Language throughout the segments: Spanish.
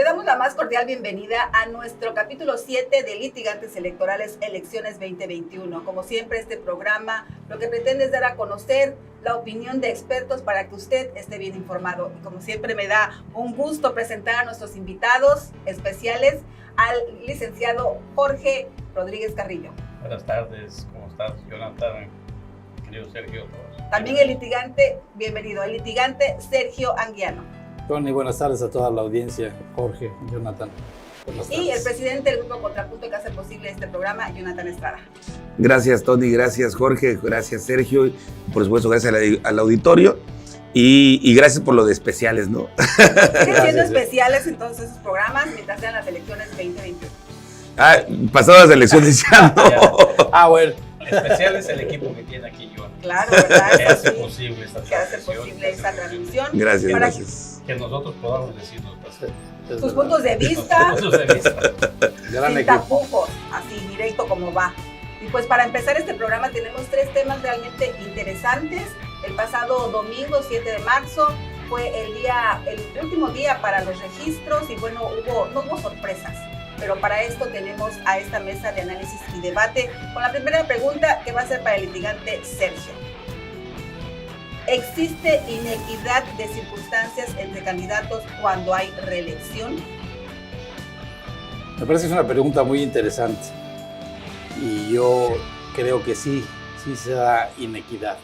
Le damos la más cordial bienvenida a nuestro capítulo 7 de Litigantes Electorales Elecciones 2021. Como siempre, este programa lo que pretende es dar a conocer la opinión de expertos para que usted esté bien informado. Y como siempre, me da un gusto presentar a nuestros invitados especiales, al licenciado Jorge Rodríguez Carrillo. Buenas tardes, ¿cómo estás, Jonathan? Querido Sergio. También el litigante, bienvenido, el litigante Sergio Anguiano. Tony, buenas tardes a toda la audiencia, Jorge, Jonathan. Y el presidente del Grupo Contrapunto que hace posible este programa, Jonathan Estrada. Gracias, Tony, gracias, Jorge, gracias, Sergio, y por supuesto, gracias al auditorio y gracias por lo de especiales, ¿no? Siguen siendo especiales entonces esos programas mientras sean las elecciones 2021. Pasadas las elecciones ya no. Bueno. Especial es el equipo que tiene aquí, Jonathan. Claro, ¿verdad? Que hace posible esta que hace transmisión. posible esta transmisión. Gracias, para gracias. Que nosotros podamos decirnos sus puntos de vista, Gran sin equipo. tapujos, así directo como va. Y pues para empezar este programa tenemos 3 temas realmente interesantes. El pasado domingo, 7 de marzo, fue el último día para los registros y bueno, no hubo sorpresas. Pero para esto tenemos a esta mesa de análisis y debate con la primera pregunta que va a ser para el litigante Sergio. ¿Existe inequidad de circunstancias entre candidatos cuando hay reelección? Me parece que es una pregunta muy interesante y yo creo que sí se da inequidad.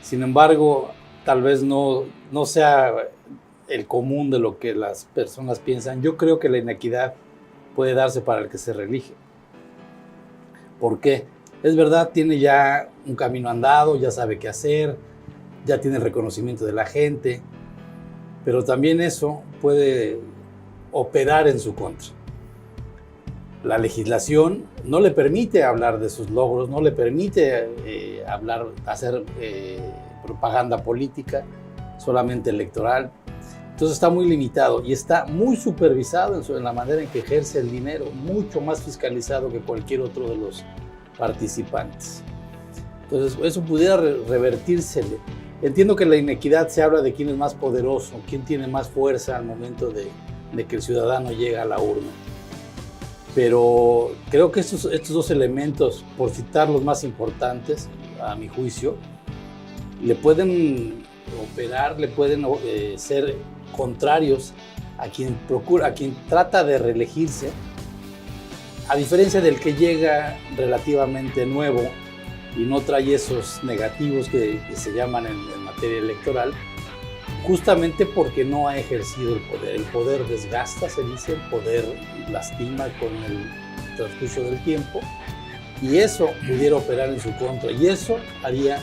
Sin embargo, tal vez no sea el común de lo que las personas piensan. Yo creo que la inequidad puede darse para el que se reelige. ¿Por qué? Es verdad, tiene ya un camino andado, ya sabe qué hacer, ya tiene el reconocimiento de la gente, pero también eso puede operar en su contra. La legislación no le permite hablar de sus logros, no le permite hacer propaganda política, solamente electoral. Entonces está muy limitado y está muy supervisado en la manera en que ejerce el dinero, mucho más fiscalizado que cualquier otro de los participantes. Entonces eso pudiera revertírsele. Entiendo que la inequidad se habla de quién es más poderoso, quién tiene más fuerza al momento de que el ciudadano llega a la urna. Pero creo que estos 2 elementos, por citar los más importantes, a mi juicio, le pueden operar, le pueden ser contrarios a quien trata de reelegirse, a diferencia del que llega relativamente nuevo y no trae esos negativos que se llaman en materia electoral, justamente porque no ha ejercido el poder. El poder desgasta, se dice, el poder lastima con el transcurso del tiempo y eso pudiera operar en su contra y eso haría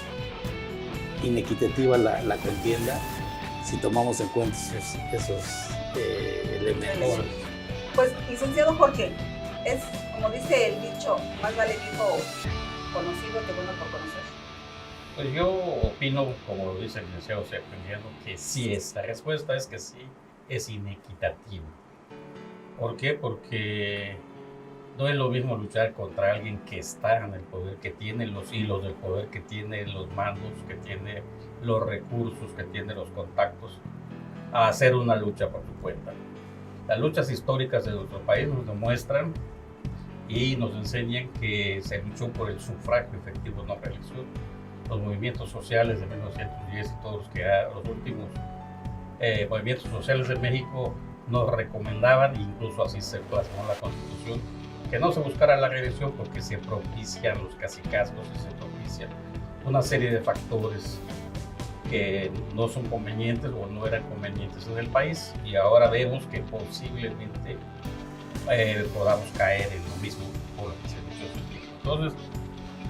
inequitativa la contienda si tomamos en cuenta esos elementos. Pues, licenciado Jorge, es como dice el dicho, más vale viejo conocido que bueno por conocer. Pues yo opino, como lo dice el licenciado Sergio, que sí es. La respuesta es que sí es inequitativo. ¿Por qué? Porque no es lo mismo luchar contra alguien que está en el poder, que tiene los hilos del poder, que tiene los mandos, que tiene los recursos, que tiene los contactos, a hacer una lucha por tu cuenta. Las luchas históricas de nuestro país nos demuestran y nos enseñan que se luchó por el sufragio efectivo, no reelección. Los movimientos sociales de 1910 y todos los últimos movimientos sociales de México nos recomendaban, incluso así se plasmó en la Constitución, que no se buscara la reelección porque se propician los cacicazgos y se propician una serie de factores que no son convenientes o no eran convenientes en el país y ahora vemos que posiblemente podamos caer en lo mismo por lo que se luchó en su tiempo. Entonces,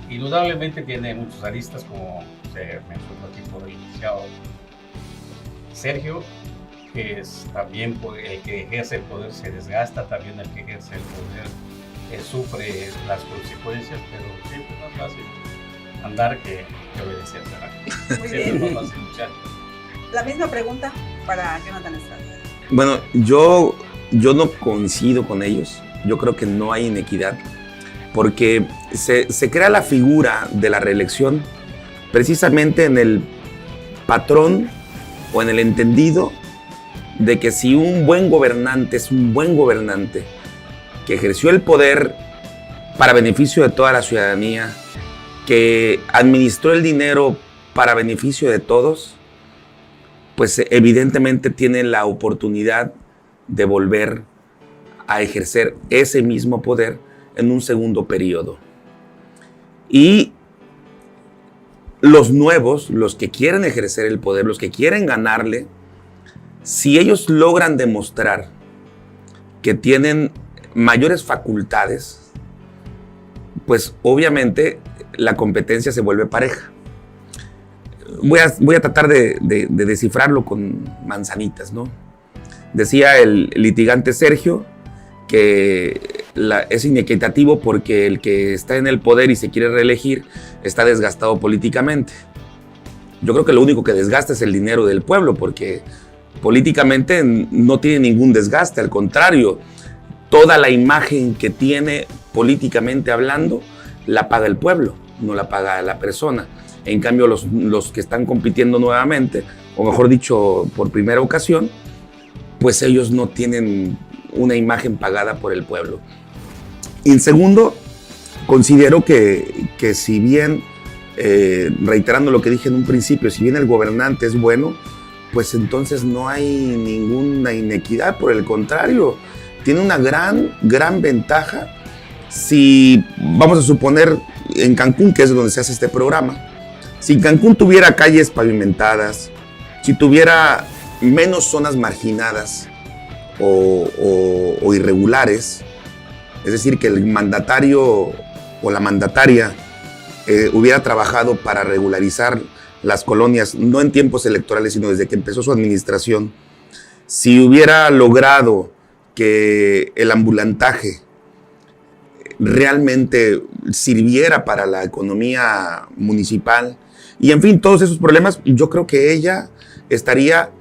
indudablemente tiene muchas aristas, como se mencionó aquí por el licenciado Sergio, que es también el que ejerce el poder se desgasta, también el que ejerce el poder sufre las consecuencias, pero siempre es más fácil andar que obedecer, ¿verdad? Muy Siempre bien. es más fácil luchar. La misma pregunta para Jonathan Estrada. Bueno, yo no coincido con ellos. Yo creo que no hay inequidad porque se crea la figura de la reelección precisamente en el patrón o en el entendido de que si un buen gobernante es un buen gobernante, que ejerció el poder para beneficio de toda la ciudadanía, que administró el dinero para beneficio de todos, pues evidentemente tiene la oportunidad de volver a ejercer ese mismo poder en un segundo periodo. Y los nuevos, los que quieren ejercer el poder, los que quieren ganarle, si ellos logran demostrar que tienen mayores facultades, pues obviamente la competencia se vuelve pareja. Voy a tratar de descifrarlo con manzanitas, ¿no? Decía el litigante Sergio que es inequitativo porque el que está en el poder y se quiere reelegir está desgastado políticamente. Yo creo que lo único que desgasta es el dinero del pueblo, porque políticamente no tiene ningún desgaste, al contrario, toda la imagen que tiene políticamente hablando la paga el pueblo, no la paga la persona. En cambio, los que están compitiendo nuevamente, o mejor dicho, por primera ocasión, pues ellos no tienen una imagen pagada por el pueblo. Y en segundo, considero que si bien, reiterando lo que dije en un principio, si bien el gobernante es bueno, pues entonces no hay ninguna inequidad, por el contrario, tiene una gran ventaja. Si vamos a suponer en Cancún, que es donde se hace este programa, si Cancún tuviera calles pavimentadas, si tuviera menos zonas marginadas o irregulares, es decir, que el mandatario o la mandataria hubiera trabajado para regularizar las colonias, no en tiempos electorales, sino desde que empezó su administración, si hubiera logrado que el ambulantaje realmente sirviera para la economía municipal, y en fin, todos esos problemas, yo creo que ella estaría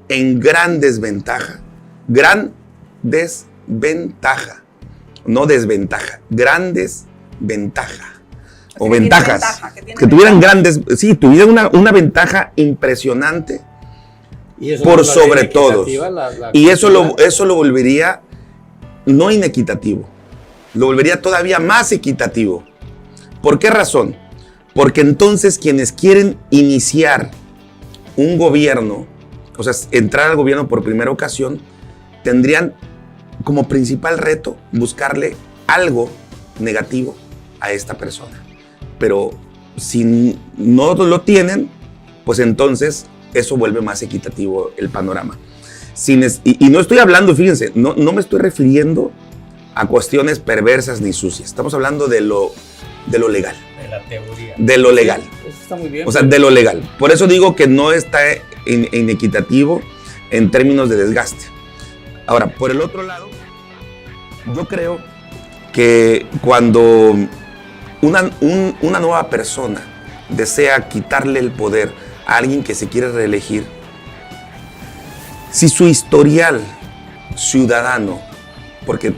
en gran desventaja, no desventaja, gran desventaja, o ventajas, que tuvieran grandes, sí, tuvieran una ventaja impresionante por sobre todos, y eso lo volvería no inequitativo, lo volvería todavía más equitativo. ¿Por qué razón? Porque entonces quienes quieren iniciar un gobierno, o sea, entrar al gobierno por primera ocasión, tendrían como principal reto buscarle algo negativo a esta persona. Pero si no lo tienen, pues entonces eso vuelve más equitativo el panorama. Y no estoy hablando, fíjense, no me estoy refiriendo a cuestiones perversas ni sucias. Estamos hablando de lo legal. De la teoría. De lo legal. Eso está muy bien. O sea, de lo legal. Por eso digo que no está inequitativo en términos de desgaste. Ahora, por el otro lado, yo creo que cuando una nueva persona desea quitarle el poder a alguien que se quiere reelegir, si su historial ciudadano, porque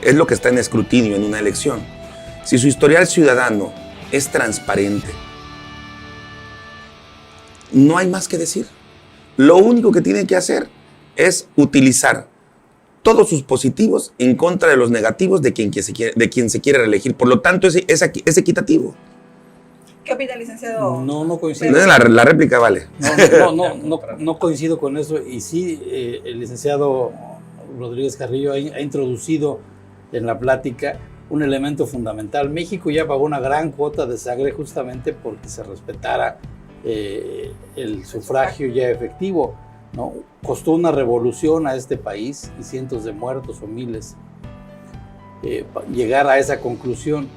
es lo que está en escrutinio en una elección, si su historial ciudadano es transparente, no hay más que decir. Lo único que tiene que hacer es utilizar todos sus positivos en contra de los negativos de quien se quiere reelegir. Por lo tanto, es equitativo. ¿Qué opina, licenciado? No coincido. La réplica vale. No coincido con eso. Y sí, el licenciado Rodríguez Carrillo ha introducido en la plática un elemento fundamental. México ya pagó una gran cuota de sangre justamente porque se respetara el sufragio ya efectivo, ¿no? Costó una revolución a este país y cientos de muertos o miles llegar a esa conclusión.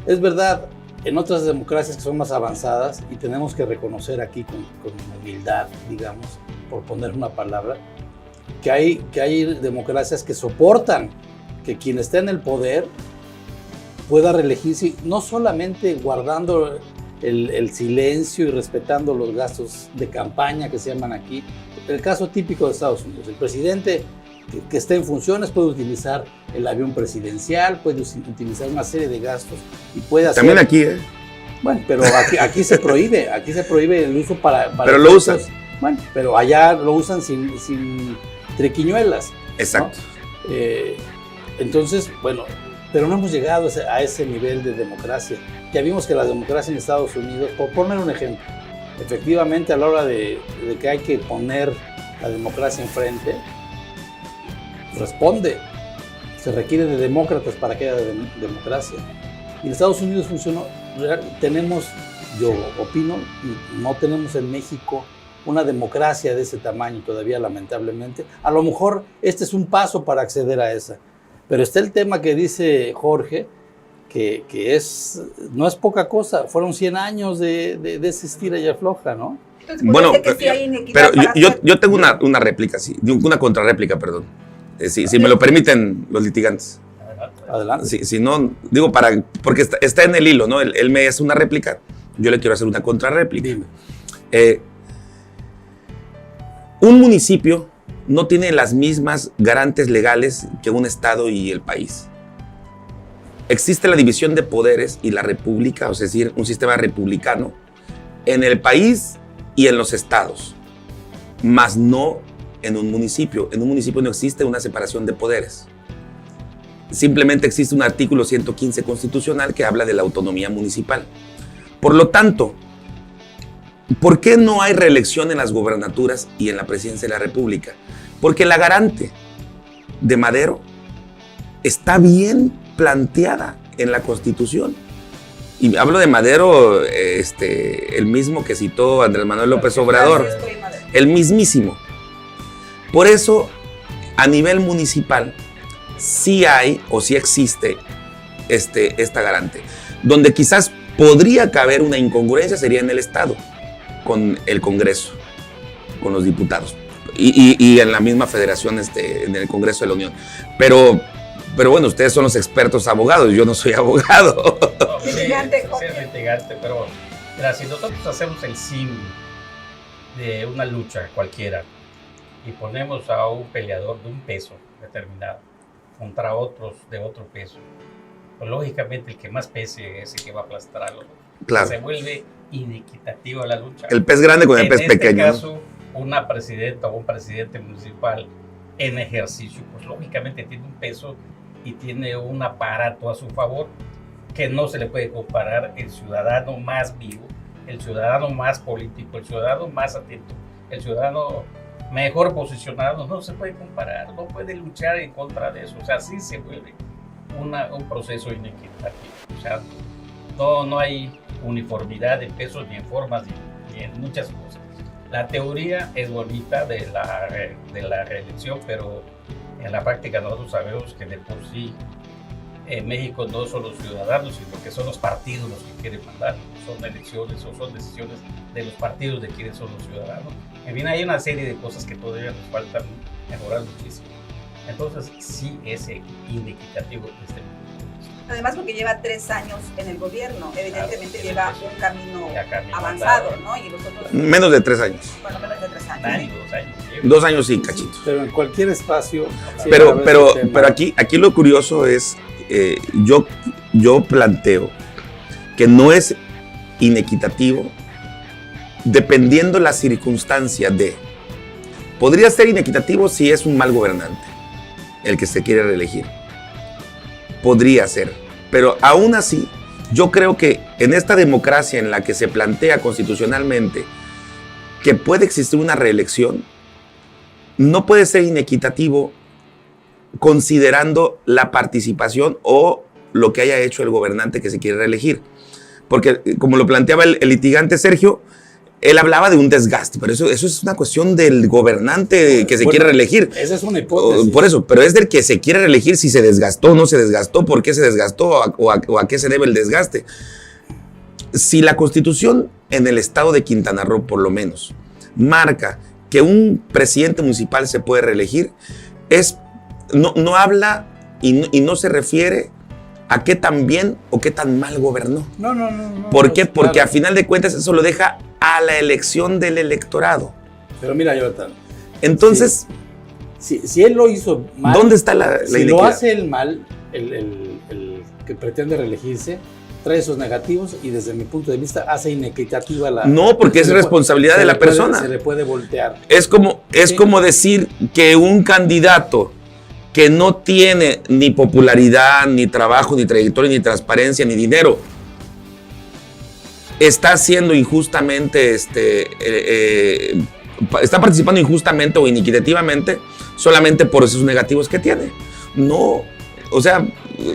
Es verdad, en otras democracias que son más avanzadas, y tenemos que reconocer aquí con humildad, digamos, por poner una palabra, que hay democracias que soportan que quien está en el poder pueda reelegirse, no solamente guardando el silencio y respetando los gastos de campaña que se llaman aquí. El caso típico de Estados Unidos, el presidente que está en funciones puede utilizar el avión presidencial, puede utilizar una serie de gastos y puede hacer... También aquí, ¿eh? Bueno, pero aquí se prohíbe el uso para pero lo usan. Bueno, pero allá lo usan sin triquiñuelas. Exacto. ¿No? Entonces, bueno, pero no hemos llegado a ese nivel de democracia. Ya vimos que la democracia en Estados Unidos, por poner un ejemplo, efectivamente a la hora de que hay que poner la democracia enfrente, responde. Se requiere de demócratas para que haya democracia. Y en Estados Unidos funcionó. Tenemos, yo opino, no tenemos en México una democracia de ese tamaño todavía, lamentablemente. A lo mejor este es un paso para acceder a esa. Pero está el tema que dice Jorge, que no es poca cosa. Fueron 100 años de ese estira y afloja, ¿no? Entonces, bueno, pero yo tengo una réplica, sí, una contrarréplica, perdón. Si me lo permiten los litigantes. Adelante. Si no, digo, porque está en el hilo, ¿no? Él me hace una réplica, yo le quiero hacer una contrarréplica. Dime. Un municipio no tiene las mismas garantes legales que un estado y el país. Existe la división de poderes y la república, o sea, es decir, un sistema republicano en el país y en los estados, más no en un municipio. En un municipio no existe una separación de poderes. Simplemente existe un artículo 115 constitucional que habla de la autonomía municipal. Por lo tanto, ¿por qué no hay reelección en las gobernaturas y en la presidencia de la República? Porque la garante de Madero está bien planteada en la Constitución. Y hablo de Madero, el mismo que citó Andrés Manuel López Obrador, el mismísimo. Por eso, a nivel municipal, sí hay o sí existe esta garante. Donde quizás podría caber una incongruencia sería en el Estado, con el Congreso, con los diputados y en la misma federación, en el Congreso de la Unión. Pero bueno, ustedes son los expertos abogados, yo no soy abogado. No, sí, es litigante, pero mira, si nosotros hacemos el símil de una lucha cualquiera y ponemos a un peleador de un peso determinado contra otros de otro peso, pues lógicamente el que más pese es el que va a aplastar a los otros. Claro. Se vuelve inequitativa la lucha. El pez grande con el pez pequeño. En este caso, una presidenta o un presidente municipal en ejercicio, pues lógicamente tiene un peso y tiene un aparato a su favor que no se le puede comparar el ciudadano más vivo, el ciudadano más político, el ciudadano más atento, el ciudadano mejor posicionado. No se puede comparar, no puede luchar en contra de eso. O sea, sí se vuelve un proceso inequitativo. O sea, no hay uniformidad en pesos ni en formas ni en muchas cosas. La teoría es bonita de la reelección, pero en la práctica nosotros sabemos que de por sí en México no son los ciudadanos, sino que son los partidos los que quieren mandar. Son elecciones o son decisiones de los partidos de quienes son los ciudadanos. En fin, hay una serie de cosas que todavía nos faltan mejorar muchísimo. Entonces sí es inequitativo este momento. Además porque lleva 3 años en el gobierno, evidentemente claro, lleva eso, un camino ya avanzado, ¿no? Y los otros... Menos de 3 años. Bueno, menos de 3 años. 2 años. 2 años sí, cachitos. Pero en cualquier espacio... Pero aquí lo curioso es, yo planteo que no es inequitativo dependiendo la circunstancia de... Podría ser inequitativo si es un mal gobernante el que se quiere reelegir. Podría ser, pero aún así yo creo que en esta democracia en la que se plantea constitucionalmente que puede existir una reelección, no puede ser inequitativo considerando la participación o lo que haya hecho el gobernante que se quiere reelegir. Porque como lo planteaba el litigante Sergio, él hablaba de un desgaste, pero eso es una cuestión del gobernante que se quiere reelegir. Esa es una hipótesis. Por eso, pero es del que se quiere reelegir si se desgastó o no se desgastó, por qué se desgastó o a qué se debe el desgaste. Si la Constitución en el estado de Quintana Roo, por lo menos, marca que un presidente municipal se puede reelegir, no habla y no se refiere a qué tan bien o qué tan mal gobernó. No. ¿Por qué? Porque claro. a final de cuentas eso lo deja a la elección del electorado. Pero mira, Jonathan. Entonces, si él lo hizo mal... ¿dónde está la si inequidad? lo hace él mal, el que pretende reelegirse, trae esos negativos y desde mi punto de vista hace inequitativa la... No, porque es responsabilidad de la persona. Se le puede voltear. Es como decir que un candidato que no tiene ni popularidad, ni trabajo, ni trayectoria, ni transparencia, ni dinero, está haciendo injustamente, está participando injustamente o inequitativamente solamente por esos negativos que tiene. No, o sea,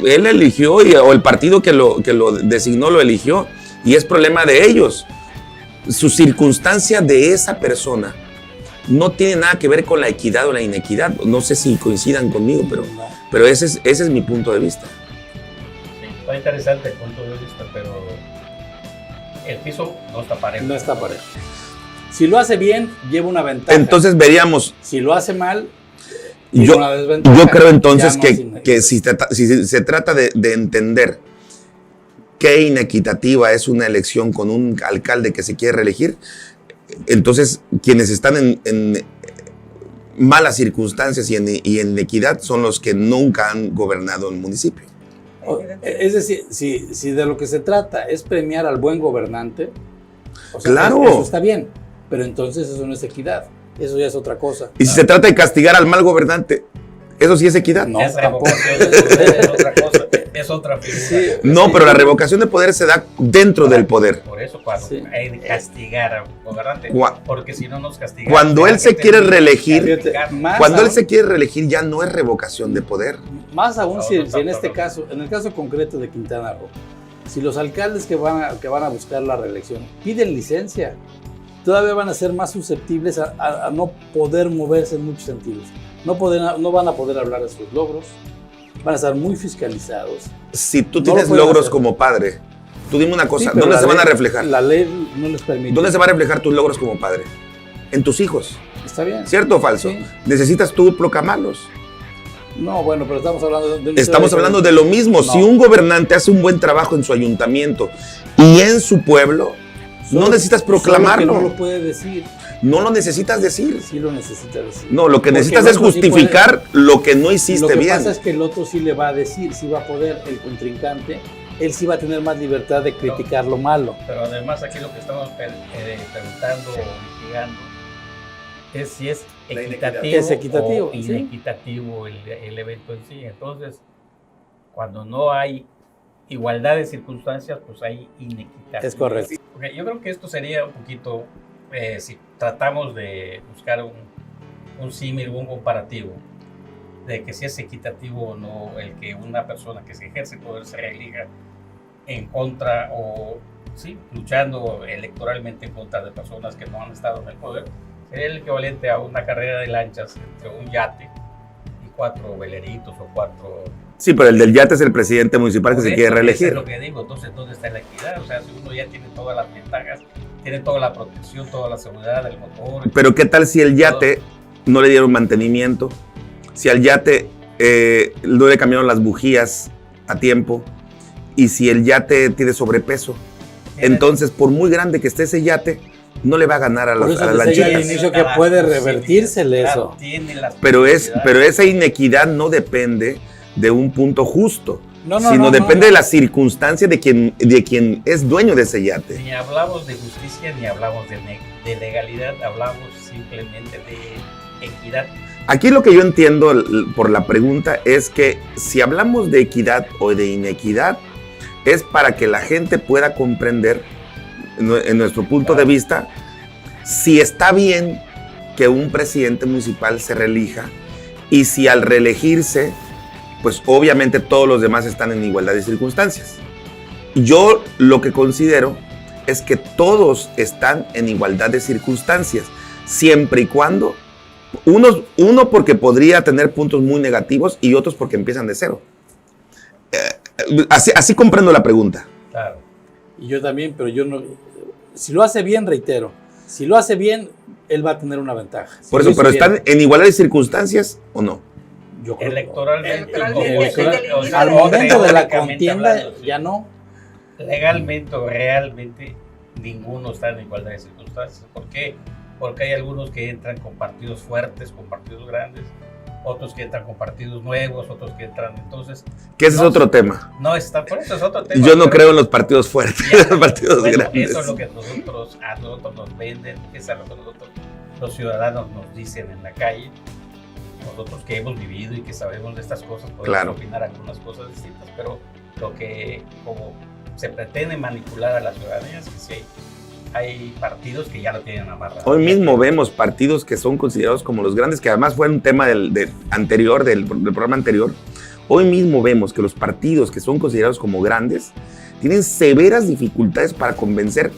él eligió o el partido que lo designó lo eligió y es problema de ellos. Su circunstancia de esa persona no tiene nada que ver con la equidad o la inequidad. No sé si coincidan conmigo, pero ese es mi punto de vista. Sí, está interesante el punto de vista, pero el piso no está parejo. No está parejo. Si lo hace bien, lleva una ventaja. Entonces veríamos. Si lo hace mal, yo una desventaja. Yo creo entonces No que si se trata de entender qué inequitativa es una elección con un alcalde que se quiere reelegir, entonces quienes están en malas circunstancias y en inequidad son los que nunca han gobernado el municipio. Es decir, si de lo que se trata es premiar al buen gobernante, o sea, claro, eso está bien, pero entonces eso no es equidad, eso ya es otra cosa. Y si se trata de castigar al mal gobernante, ¿eso sí es equidad? No, tampoco. Es otra cosa, es otra figura. Sí, no, sí. pero la revocación de poder se da dentro del poder. Por eso cuando Sí. hay que castigar al gobernante, porque si no nos castigan. Cuando él se quiere reelegir, Más cuando él aún- se quiere reelegir ya no es revocación de poder. Más aún No, si no en este tanto, caso, en el caso concreto de Quintana Roo, si los alcaldes que van a buscar la reelección piden licencia, todavía van a ser más susceptibles a no poder moverse en muchos sentidos. No van a poder hablar de sus logros, van a estar muy fiscalizados. Si tú No tienes lo pueden logros hacer. como padre, tú dime una cosa, Sí, pero ¿dónde la se van a ley- reflejar? La ley no les permite. ¿Dónde se van a reflejar tus logros como padre? En tus hijos. Está bien. ¿Cierto o falso? Sí. Necesitas tú proclamarlos. No, bueno, pero estamos hablando de... Estamos hablando de lo mismo. No. Si un gobernante hace un buen trabajo en su ayuntamiento y en su pueblo, no necesitas proclamarlo. Solo que no lo puede decir. No lo necesitas decir. Sí lo necesita decir. No, lo que Porque necesitas el es otro sí justificar lo que no Lo hiciste que bien. pasa es que el otro sí le va a decir, sí va a poder, el contrincante, él sí va a tener más libertad de criticar lo malo. Pero además aquí lo que estamos preguntando o litigando es si es La equitativo, inequidad. Es equitativo, o sí. inequitativo el evento en sí. Entonces, cuando no hay igualdad de circunstancias, pues hay inequidad. Es correcto. Porque yo creo que esto sería un poquito, si tratamos de buscar un símil, un comparativo, de que si es equitativo o no el que una persona que se ejerce el poder se reelija en contra o sí, luchando electoralmente en contra de personas que no han estado en el poder, sería el equivalente a una carrera de lanchas entre un yate y 4 veleritos o 4... Sí, pero el del yate es el presidente municipal que se quiere Eso reelegir. es lo que digo. Entonces, ¿dónde está la equidad? O sea, si uno ya tiene todas las ventajas, tiene toda la protección, toda la seguridad del motor. Pero ¿qué tal si el yate no le dieron mantenimiento? Si al yate no le cambiaron las bujías a tiempo y si el yate tiene sobrepeso, entonces por muy grande que esté ese yate, no le va a ganar a Por las eso les decía al lanchitas. inicio que puede revertírsele eso. Pero esa inequidad no depende de un punto justo, No, sino depende de la circunstancia de quien es dueño de ese yate. Ni hablamos de justicia, ni hablamos de legalidad, hablamos simplemente de equidad. Aquí lo que yo entiendo por la pregunta es que si hablamos de equidad o de inequidad, es para que la gente pueda comprender, en nuestro punto de vista, si está bien que un presidente municipal se reelija y si al reelegirse, pues obviamente todos los demás están en igualdad de circunstancias. Yo lo que considero es que todos están en igualdad de circunstancias, siempre y cuando uno porque podría tener puntos muy negativos y otros porque empiezan de cero. Así comprendo la pregunta. Claro. Y yo también, pero yo no... Si lo hace bien, reitero, si lo hace bien, él va a tener una ventaja. Si Por lo eso, hizo pero bien, ¿están en igualdad de circunstancias o no? yo creo que- Electoralmente. Al momento de la teóricamente contienda, hablando, sí. ya no. Legalmente o realmente ninguno está en igualdad de circunstancias. ¿Por qué? Porque hay algunos que entran con partidos fuertes, con partidos grandes, otros que entran con partidos nuevos, otros que entran, entonces... Que ese es otro tema. No, por eso es otro tema. Yo no creo en los partidos fuertes, en los partidos bueno, grandes. Eso es lo que a nosotros nos venden, eso es lo que nosotros, los ciudadanos nos dicen en la calle. Nosotros que hemos vivido y que sabemos de estas cosas, podemos opinar algunas cosas distintas, pero lo que como se pretende manipular a la ciudadanía es que sí hay partidos que ya lo tienen amarrado. Hoy mismo vemos partidos que son considerados como los grandes, que además fue un tema del programa anterior. Hoy mismo vemos que los partidos que son considerados como grandes tienen severas dificultades para convencer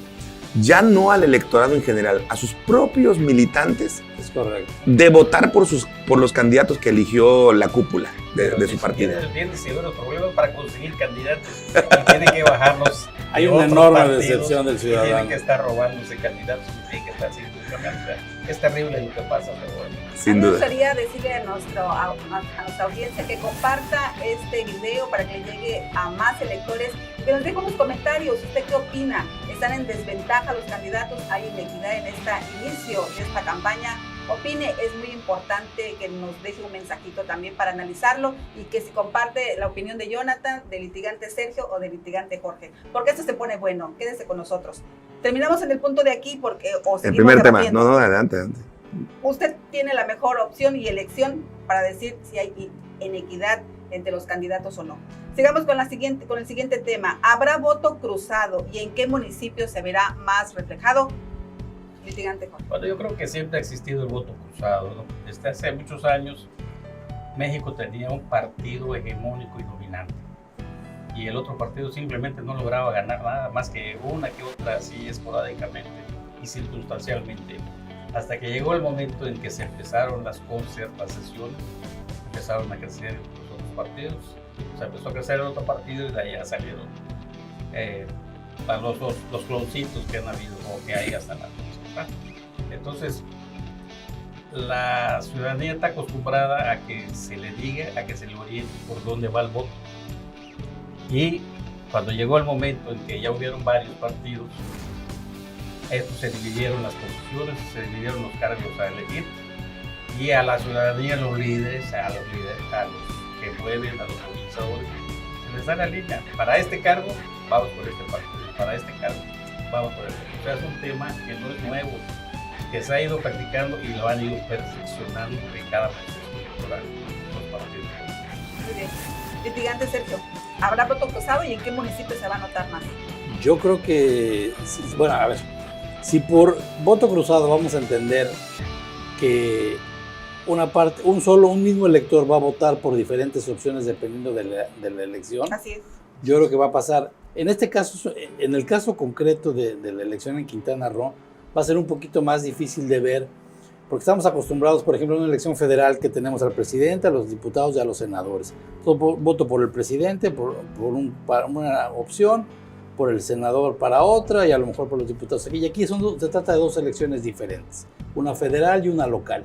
ya no al electorado en general, a sus propios militantes, es correcto, de votar por los candidatos que eligió la cúpula de su partido. Tienen severos problemas para conseguir candidatos y tienen que bajarlos. Hay una enorme decepción del ciudadano. Tienen que estar robándose candidatos y tienen que estar haciendo candidatos. Es terrible lo que pasa, pero bueno. Sin duda. Me gustaría decirle a nuestra audiencia que comparta este video para que llegue a más electores, que nos deje unos comentarios. ¿Usted qué opina? ¿Están en desventaja los candidatos? ¿Hay inequidad en este inicio de esta campaña? Opine, es muy importante que nos deje un mensajito también para analizarlo y que si comparte la opinión de Jonathan, del litigante Sergio o del litigante Jorge, porque esto se pone bueno. Quédese con nosotros. Terminamos en el punto de aquí porque... El primer tema. No, adelante. Usted tiene la mejor opción y elección para decir si hay inequidad entre los candidatos o no. Sigamos con el siguiente tema. ¿Habrá voto cruzado y en qué municipio se verá más reflejado? Litigante Jorge. Bueno, yo creo que siempre ha existido el voto cruzado, ¿no? Desde hace muchos años México tenía un partido hegemónico y dominante y el otro partido simplemente no lograba ganar nada más que una que otra así esporádicamente y circunstancialmente, hasta que llegó el momento en que se empezaron las concertaciones, empezaron a crecer los otros partidos, se empezó a crecer el otro partido y de ahí ya salieron los cloncitos que han habido o que hay hasta la fecha. Entonces la ciudadanía está acostumbrada a que se le diga, a que se le oriente por dónde va el voto, y cuando llegó el momento en que ya hubieron varios partidos, estos se dividieron las posiciones, se dividieron los cargos a elegir, y a la ciudadanía, a los que mueven, a los organizadores, se les da la línea. Para este cargo, vamos por este partido, para este cargo, vamos por este. O sea, es un tema que no es nuevo, que se ha ido practicando y lo han ido perfeccionando en cada proceso electoral los partidos. Muy bien. Litigante Sergio, ¿habrá voto cruzado y en qué municipio se va a notar más? Yo creo que, bueno, a ver, si por voto cruzado vamos a entender que un mismo elector va a votar por diferentes opciones dependiendo de la elección. Así es. Yo creo que va a pasar, en este caso, en el caso concreto de la elección en Quintana Roo, va a ser un poquito más difícil de ver, porque estamos acostumbrados, por ejemplo, en una elección federal que tenemos al presidente, a los diputados y a los senadores. Entonces, voto por el presidente para una opción, por el senador para otra y a lo mejor por los diputados. Y aquí se trata de dos elecciones diferentes, una federal y una local.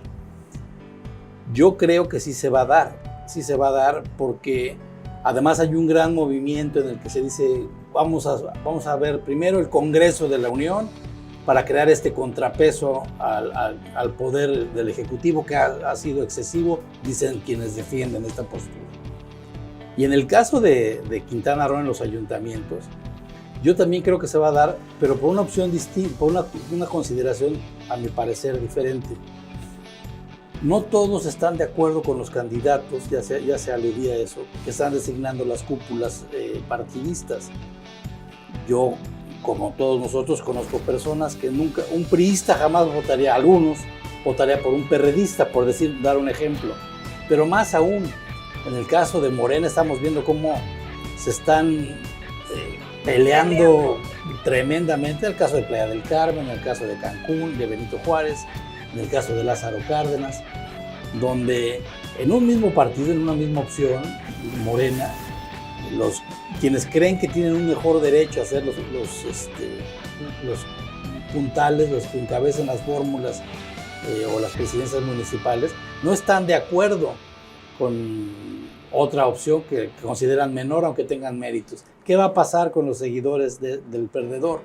Yo creo que sí se va a dar porque además hay un gran movimiento en el que se dice vamos a ver primero el Congreso de la Unión para crear este contrapeso al poder del Ejecutivo que ha sido excesivo, dicen quienes defienden esta postura. Y en el caso de Quintana Roo en los ayuntamientos, yo también creo que se va a dar, pero por una opción distinta, por una consideración, a mi parecer, diferente. No todos están de acuerdo con los candidatos, ya se aludía a eso, que están designando las cúpulas partidistas. Yo, como todos nosotros, conozco personas que nunca, un priista jamás votaría, algunos votaría por un perredista, por dar un ejemplo. Pero más aún, en el caso de Morena estamos viendo cómo se están peleando tremendamente, en el caso de Playa del Carmen, en el caso de Cancún, de Benito Juárez, en el caso de Lázaro Cárdenas, donde en un mismo partido, en una misma opción, Morena, quienes creen que tienen un mejor derecho a ser los puntales, los que encabezan las fórmulas o las presidencias municipales, no están de acuerdo con otra opción que consideran menor, aunque tengan méritos. ¿Qué va a pasar con los seguidores del perdedor?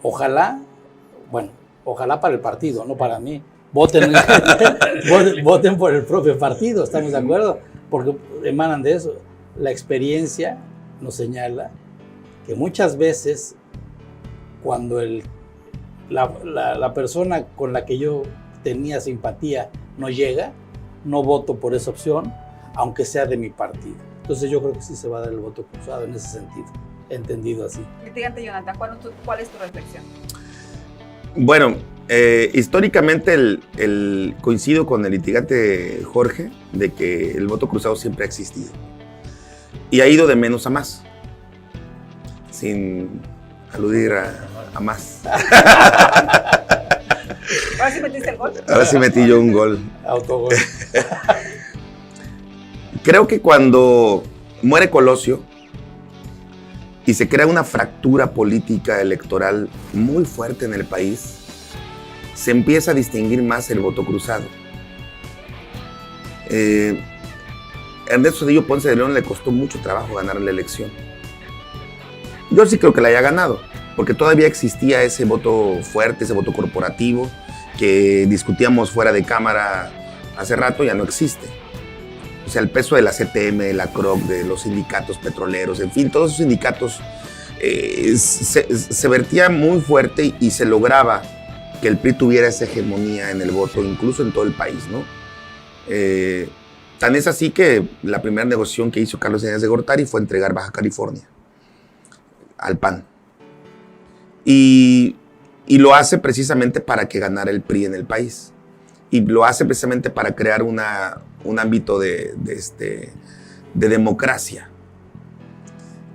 Ojalá para el partido, no para mí, voten, voten por el propio partido, ¿estamos de acuerdo? Porque emanan de eso. La experiencia nos señala que muchas veces cuando la persona con la que yo tenía simpatía no llega, no voto por esa opción, aunque sea de mi partido. Entonces yo creo que sí se va a dar el voto cruzado en ese sentido, entendido así. Litigante Jonathan, ¿cuál es tu reflexión? Bueno, históricamente coincido con el litigante Jorge de que el voto cruzado siempre ha existido y ha ido de menos a más, sin aludir a más. ¿Ahora sí metiste el gol? Ahora sí metí yo un gol. Autogol. Creo que cuando muere Colosio y se crea una fractura política electoral muy fuerte en el país, se empieza a distinguir más el voto cruzado. Ernesto Zedillo Ponce de León le costó mucho trabajo ganar la elección. Yo sí creo que la haya ganado, porque todavía existía ese voto fuerte, ese voto corporativo que discutíamos fuera de cámara hace rato, ya no existe. O sea, el peso de la CTM, de la CROC, de los sindicatos petroleros, en fin, todos esos sindicatos se vertía muy fuerte y se lograba que el PRI tuviera esa hegemonía en el voto, incluso en todo el país, ¿no? Tan es así que la primera negociación que hizo Carlos Salinas de Gortari fue entregar Baja California al PAN. Y lo hace precisamente para que ganara el PRI en el país. Y lo hace precisamente para crear un ámbito de democracia.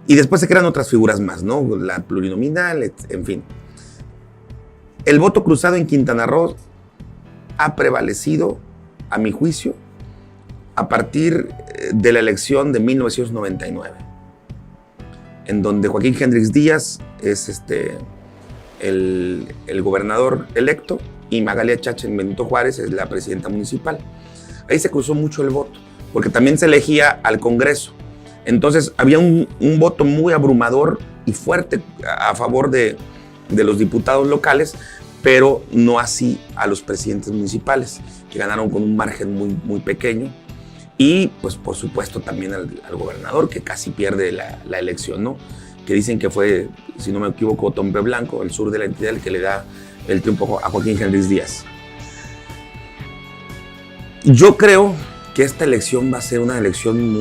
Y después se crean otras figuras más, ¿no? La plurinominal, en fin. El voto cruzado en Quintana Roo ha prevalecido, a mi juicio, a partir de la elección de 1999, en donde Joaquín Hendrix Díaz es el gobernador electo y Magalia Cháchel Benito Juárez es la presidenta municipal. Ahí se cruzó mucho el voto, porque también se elegía al Congreso. Entonces había un voto muy abrumador y fuerte a favor de los diputados locales, pero no así a los presidentes municipales, que ganaron con un margen muy, muy pequeño. Y, pues, por supuesto, también al gobernador, que casi pierde la elección, ¿no? Que dicen que fue, si no me equivoco, Tompe Blanco, el sur de la entidad, el que le da el triunfo a Joaquín Hendrix Díaz. Yo creo que esta elección va a ser una elección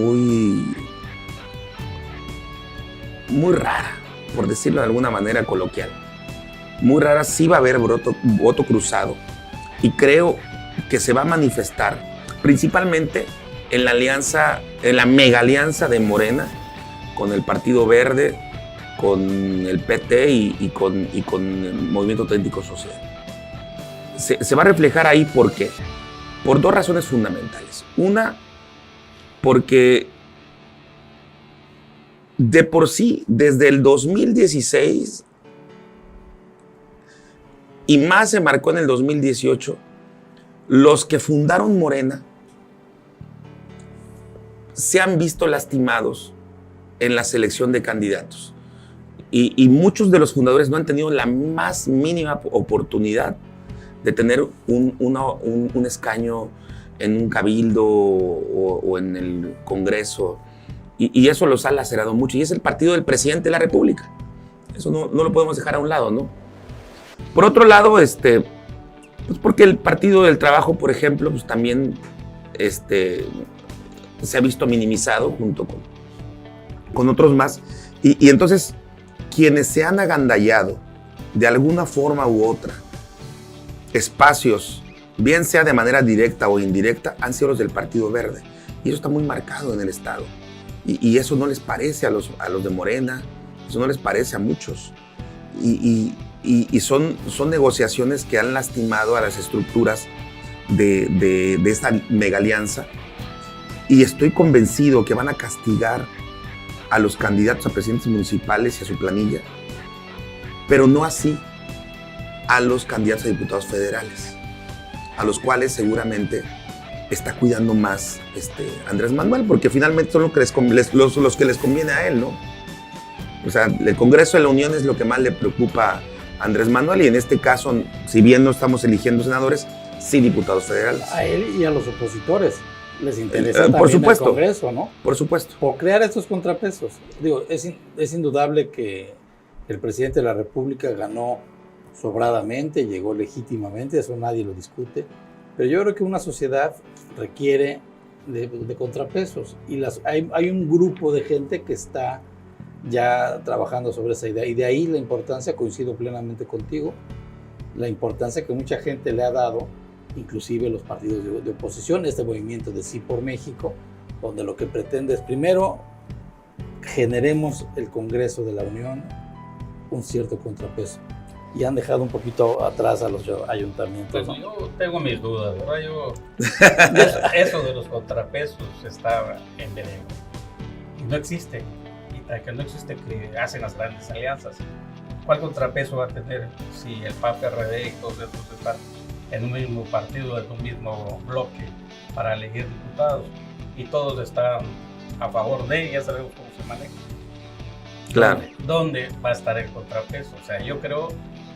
muy rara, por decirlo de alguna manera coloquial. Muy rara, sí va a haber voto cruzado. Y creo que se va a manifestar principalmente en la alianza, en la mega alianza de Morena con el Partido Verde, con el PT y con el Movimiento Auténtico Social. Se va a reflejar ahí, ¿por qué? Por dos razones fundamentales. Una, porque de por sí, desde el 2016, y más se marcó en el 2018, los que fundaron Morena se han visto lastimados en la selección de candidatos. Y muchos de los fundadores no han tenido la más mínima oportunidad de tener un escaño en un cabildo o en el Congreso. Y eso los ha lacerado mucho. Y es el partido del presidente de la República. Eso no lo podemos dejar a un lado, ¿no? Por otro lado, pues porque el Partido del Trabajo, por ejemplo, pues también se ha visto minimizado junto con otros más. Y entonces, quienes se han agandallado de alguna forma u otra espacios, bien sea de manera directa o indirecta, han sido los del Partido Verde. Y eso está muy marcado en el Estado. Y eso no les parece a los de Morena, eso no les parece a muchos. Y son negociaciones que han lastimado a las estructuras de esta mega alianza. Y estoy convencido que van a castigar a los candidatos a presidentes municipales y a su planilla, pero no así a los candidatos a diputados federales, a los cuales seguramente está cuidando más Andrés Manuel, porque finalmente son los que les conviene a él, ¿no? O sea, el Congreso de la Unión es lo que más le preocupa a Andrés Manuel, y en este caso, si bien no estamos eligiendo senadores, sí diputados federales. A él y a los opositores les interesa por también supuesto. el Congreso, ¿no? Por supuesto. Por crear estos contrapesos. Digo, es indudable que el presidente de la República ganó sobradamente, llegó legítimamente, eso nadie lo discute, pero yo creo que una sociedad requiere de contrapesos y hay un grupo de gente que está ya trabajando sobre esa idea, y de ahí la importancia, coincido plenamente contigo, la importancia que mucha gente le ha dado, inclusive los partidos de oposición, este movimiento de Sí por México, donde lo que pretende es, primero, generemos el Congreso de la Unión un cierto contrapeso, y han dejado un poquito atrás a los ayuntamientos. Pues ¿no? yo tengo mis dudas, ¿verdad? Eso de los contrapesos está en veremos. Y no existe. Y que no existe, que hacen las grandes alianzas. ¿Cuál contrapeso va a tener si el PAN, PRD y todos estos están en un mismo partido, en un mismo bloque para elegir diputados? Y todos están a favor de, ya sabemos cómo se maneja. Claro. ¿Dónde va a estar el contrapeso? O sea, yo creo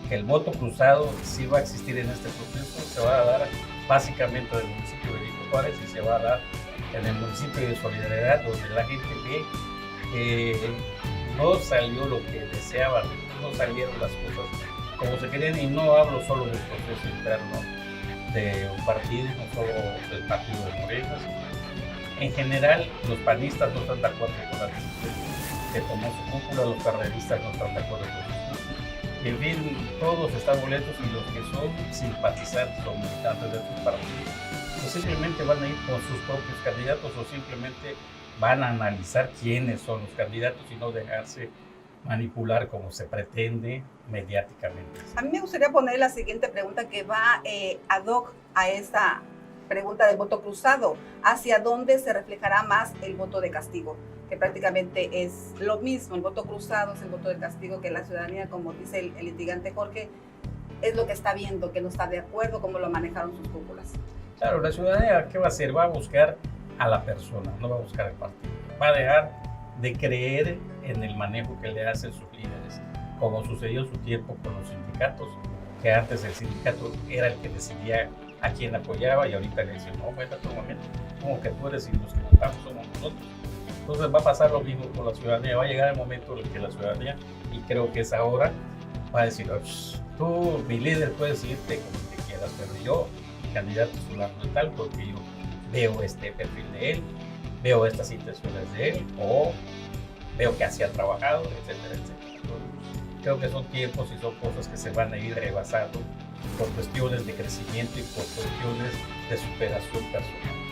que el voto cruzado sí va a existir en este proceso, se va a dar básicamente en el municipio de Benito Juárez y se va a dar en el municipio de Solidaridad, donde la gente ve que no salió lo que deseaban, no salieron las cosas como se querían, y no hablo solo del proceso interno de un partido, no solo del partido de Morena. En general, los panistas no están de acuerdo con la decisión que tomó su cúpula, los carreristas no están de acuerdo con eso. En fin, todos están molestos, y los que son simpatizantes o militantes de estos partidos, pues simplemente van a ir con sus propios candidatos o simplemente van a analizar quiénes son los candidatos y no dejarse manipular como se pretende mediáticamente. A mí me gustaría poner la siguiente pregunta que va ad hoc a esta pregunta del voto cruzado. ¿Hacia dónde se reflejará más el voto de castigo? Que prácticamente es lo mismo, el voto cruzado es el voto de castigo, que la ciudadanía, como dice el litigante Jorge, es lo que está viendo, que no está de acuerdo cómo lo manejaron sus cúpulas. Claro, la ciudadanía, ¿qué va a hacer? Va a buscar a la persona, no va a buscar al partido. Va a dejar de creer en el manejo que le hacen sus líderes, como sucedió en su tiempo con los sindicatos, que antes el sindicato era el que decidía a quién apoyaba, y ahorita le dicen, no, vete a tu momento, como que tú eres y los que votamos somos nosotros. Entonces va a pasar lo mismo con la ciudadanía, va a llegar el momento en el que la ciudadanía, y creo que es ahora, va a decir, tú, mi líder, puedes irte como te quieras, pero yo, mi candidato es fulano de tal, porque yo veo este perfil de él, veo estas intenciones de él, o veo que así ha trabajado, etcétera, etcétera. Entonces, creo que son tiempos y son cosas que se van a ir rebasando por cuestiones de crecimiento y por cuestiones de superación personal.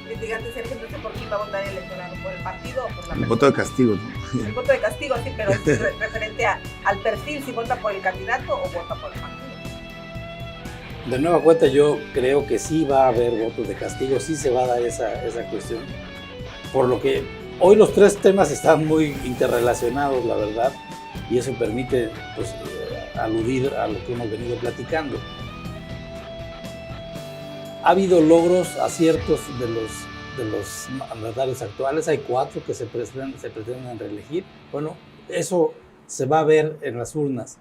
Litigante Sergio, no sé por quién va a votar el electorado, ¿por el partido o por la persona? El voto de castigo, ¿no? El voto de castigo, sí, pero es referente al perfil, si vota por el candidato o vota por el partido. De nueva cuenta, yo creo que sí va a haber votos de castigo, sí se va a dar esa cuestión. Por lo que hoy los tres temas están muy interrelacionados, la verdad, y eso permite pues, aludir a lo que hemos venido platicando. Ha habido logros, aciertos de los mandatarios actuales, hay 4 que se pretenden reelegir. Bueno, eso se va a ver en las urnas.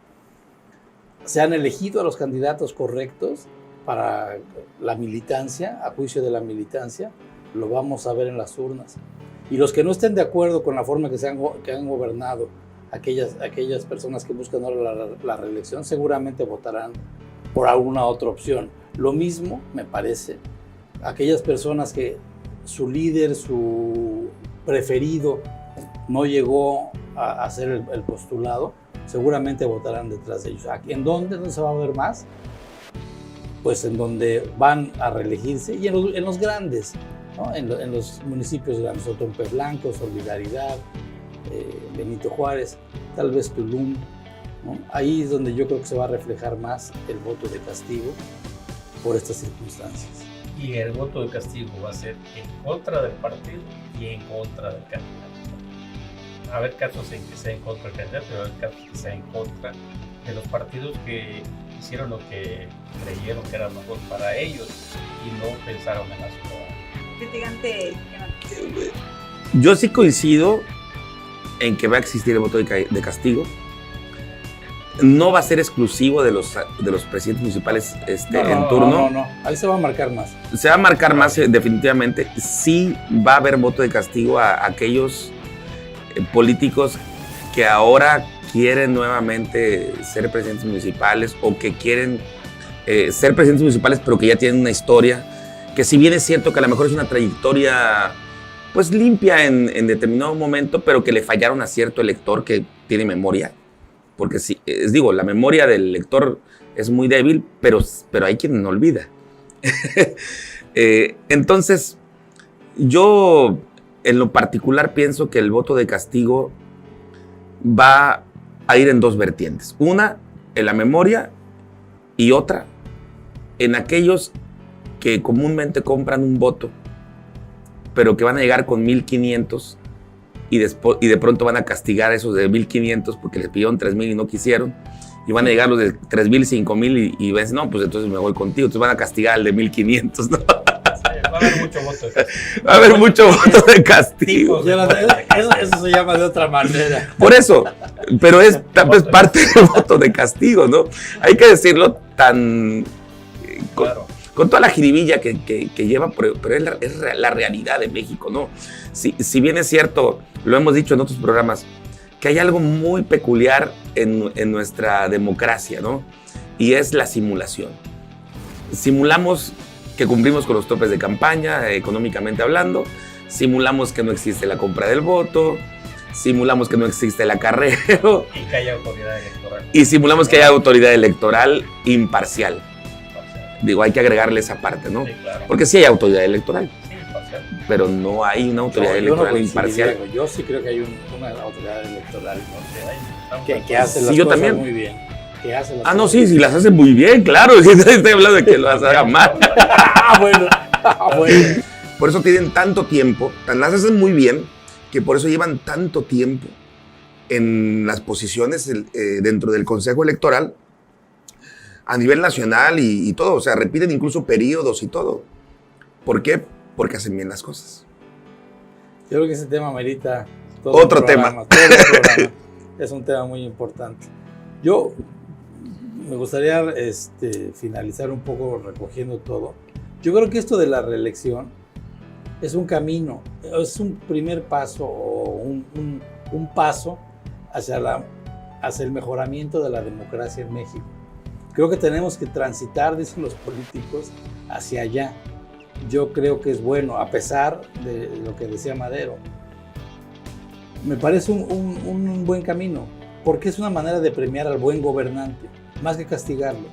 Se han elegido a los candidatos correctos para la militancia, a juicio de la militancia, lo vamos a ver en las urnas. Y los que no estén de acuerdo con la forma que han gobernado aquellas personas que buscan ahora la reelección, seguramente votarán por alguna otra opción. Lo mismo, me parece, aquellas personas que su líder, su preferido, no llegó a ser el postulado, seguramente votarán detrás de ellos. ¿En dónde se va a ver más? Pues en donde van a reelegirse y en los grandes, ¿no? En los municipios grandes, Otompe Blanco, Solidaridad, Benito Juárez, tal vez Tulum, ¿no? Ahí es donde yo creo que se va a reflejar más el voto de castigo por estas circunstancias. Y el voto de castigo va a ser en contra del partido y en contra del candidato. Va a haber casos en que sea en contra del candidato, y va a haber casos que sea en contra de los partidos que hicieron lo que creyeron que era mejor para ellos y no pensaron en la ciudadanía. Litigante. Yo sí coincido en que va a existir el voto de castigo. no va a ser exclusivo de los presidentes municipales en turno. No. Ahí se va a marcar más. Se va a marcar más definitivamente. Sí va a haber voto de castigo a aquellos políticos que ahora quieren nuevamente ser presidentes municipales o que quieren ser presidentes municipales pero que ya tienen una historia, que si bien es cierto que a lo mejor es una trayectoria pues limpia en determinado momento, pero que le fallaron a cierto elector que tiene memoria. Porque sí, digo, la memoria del elector es muy débil, pero hay quien no olvida. Entonces, yo en lo particular pienso que el voto de castigo va a ir en dos vertientes. Una, en la memoria, y otra, en aquellos que comúnmente compran un voto, pero que van a llegar con 1,500 y de pronto van a castigar a esos de 1,500 porque les pidieron 3,000 y no quisieron, y van a llegar los de 3,000, 5,000 y ven, no, pues entonces me voy contigo, entonces van a castigar al de 1,500, ¿no? Sí, va a haber mucho voto de castigo. Va a haber mucho voto de castigo. Eso se llama de otra manera. Por eso, pero es parte del voto de castigo, ¿no? Hay que decirlo tan... Claro. Con toda la jiribilla que lleva, pero es la realidad de México, ¿no? Si bien es cierto, lo hemos dicho en otros programas, que hay algo muy peculiar en nuestra democracia, ¿no? Y es la simulación. Simulamos que cumplimos con los topes de campaña, económicamente hablando, simulamos que no existe la compra del voto, simulamos que no existe el acarreo. Y que haya autoridad electoral. Y simulamos que haya autoridad electoral imparcial. Digo, hay que agregarle esa parte, ¿no? Sí, claro. Porque sí hay autoridad electoral, Sí, imparcial. pero no hay una autoridad No, electoral yo no imparcial. coincidiría, yo sí creo que hay una autoridad electoral, ¿no? Sí, ahí que hace las Sí, yo cosas también. muy bien. Que hace las No, cosas sí, sí las hacen muy bien, claro. Sí, estoy hablando de que las hagan mal. Bueno. Por eso tienen tanto tiempo, las hacen muy bien, que por eso llevan tanto tiempo en las posiciones dentro del Consejo Electoral a nivel nacional y todo. O sea, repiten incluso periodos y todo. ¿Por qué? Porque hacen bien las cosas. Yo creo que ese tema merita Otro tema. Todo el programa. Es un tema muy importante. Yo me gustaría finalizar un poco recogiendo todo. Yo creo que esto de la reelección es un camino, es un primer paso o un paso hacia el mejoramiento de la democracia en México. Creo que tenemos que transitar, dicen los políticos, hacia allá. Yo creo que es bueno, a pesar de lo que decía Madero. Me parece un buen camino, porque es una manera de premiar al buen gobernante, más que castigarlo.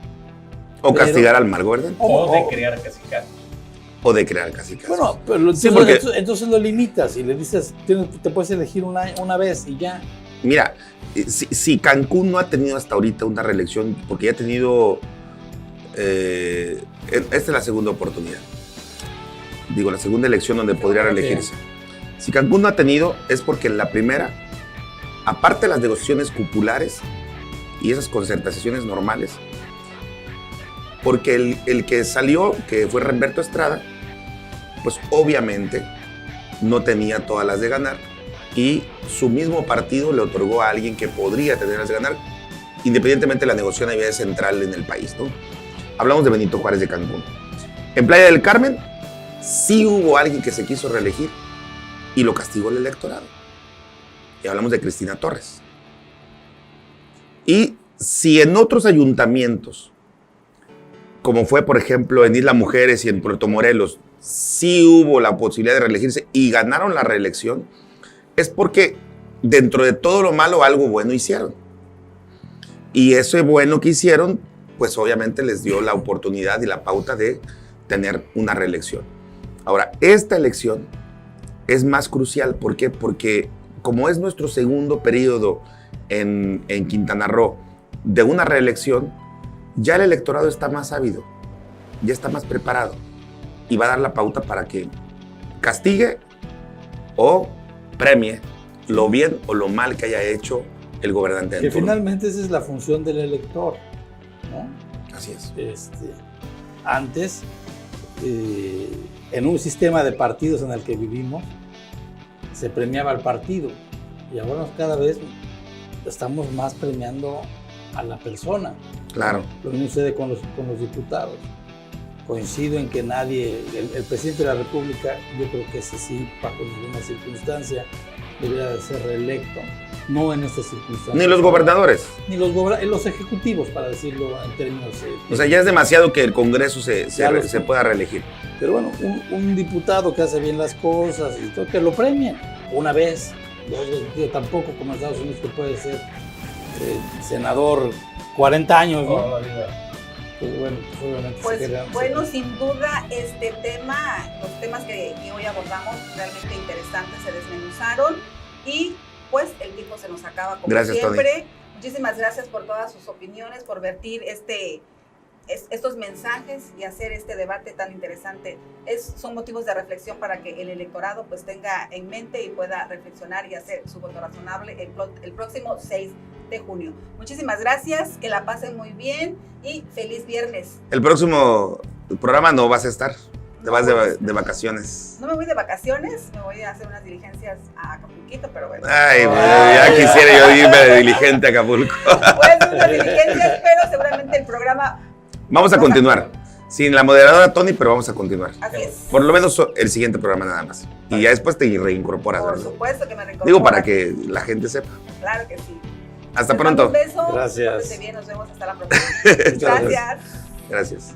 O castigar al mal gobernante. O de crear cacicados. O de crear cacicados. Bueno, pero Sí, porque- entonces lo limitas y le dices, te puedes elegir una vez y ya. Mira, si Cancún no ha tenido hasta ahorita una reelección, porque ya ha tenido, esta es la segunda oportunidad, digo, la segunda elección donde podría reelegirse. Si Cancún no ha tenido, es porque en la primera, aparte de las negociaciones cupulares y esas concertaciones normales, porque el que salió, que fue Humberto Estrada, pues obviamente no tenía todas las de ganar, y su mismo partido le otorgó a alguien que podría tener las de ganar, independientemente de la negociación a nivel central en el país, ¿no? Hablamos de Benito Juárez de Cancún. En Playa del Carmen sí hubo alguien que se quiso reelegir y lo castigó el electorado. Y hablamos de Cristina Torres. Y si en otros ayuntamientos, como fue por ejemplo en Isla Mujeres y en Puerto Morelos, sí hubo la posibilidad de reelegirse y ganaron la reelección, es porque dentro de todo lo malo algo bueno hicieron. Y ese bueno que hicieron, pues obviamente les dio la oportunidad y la pauta de tener una reelección. Ahora, esta elección es más crucial. ¿Por qué? Porque como es nuestro segundo periodo en Quintana Roo de una reelección, ya el electorado está más ávido, ya está más preparado y va a dar la pauta para que castigue o premie lo bien o lo mal que haya hecho el gobernante. Que finalmente esa es la función del elector, ¿no? Así es. Antes, en un sistema de partidos en el que vivimos, se premiaba al partido y ahora cada vez estamos más premiando a la persona. Claro. Lo mismo sucede con los diputados. Coincido en que nadie, el presidente de la República, yo creo que ese sí, bajo ninguna circunstancia, debería de ser reelecto. No en estas circunstancias. Ni los gobernadores. Ni los ejecutivos, para decirlo en términos... O sea, ya es demasiado que el Congreso se pueda reelegir. Pero bueno, un diputado que hace bien las cosas, y todo, que lo premien una vez, dos veces, tampoco como en Estados Unidos que puede ser senador 40 años, ¿no? Toda la vida. Pues bueno, obviamente Pues bueno, sin duda este tema, los temas que hoy abordamos realmente interesantes, se desmenuzaron y pues el tiempo se nos acaba como gracias, siempre. Tony. Muchísimas gracias por todas sus opiniones, por vertir estos mensajes y hacer este debate tan interesante. Son motivos de reflexión para que el electorado pues tenga en mente y pueda reflexionar y hacer su voto razonable el próximo 6 de junio. Muchísimas gracias, que la pasen muy bien y feliz viernes. El próximo programa no vas a estar, te vas de vacaciones. No me voy de vacaciones, me voy a hacer unas diligencias a Acapulquito, pero bueno. Ay, ya quisiera yo irme de diligente a Acapulco. Pues unas diligencias, pero seguramente el programa... Vamos a continuar. Sin la moderadora Tony, pero vamos a continuar. Así es. Por lo menos el siguiente programa nada más. Y ya después te reincorporas. Por ¿verdad? supuesto que me reincorporo. Digo, para que la gente sepa. Claro que sí. Hasta Les mando pronto. un beso. Gracias. Pórtense bien, nos vemos hasta la próxima. Muchas Gracias. Gracias.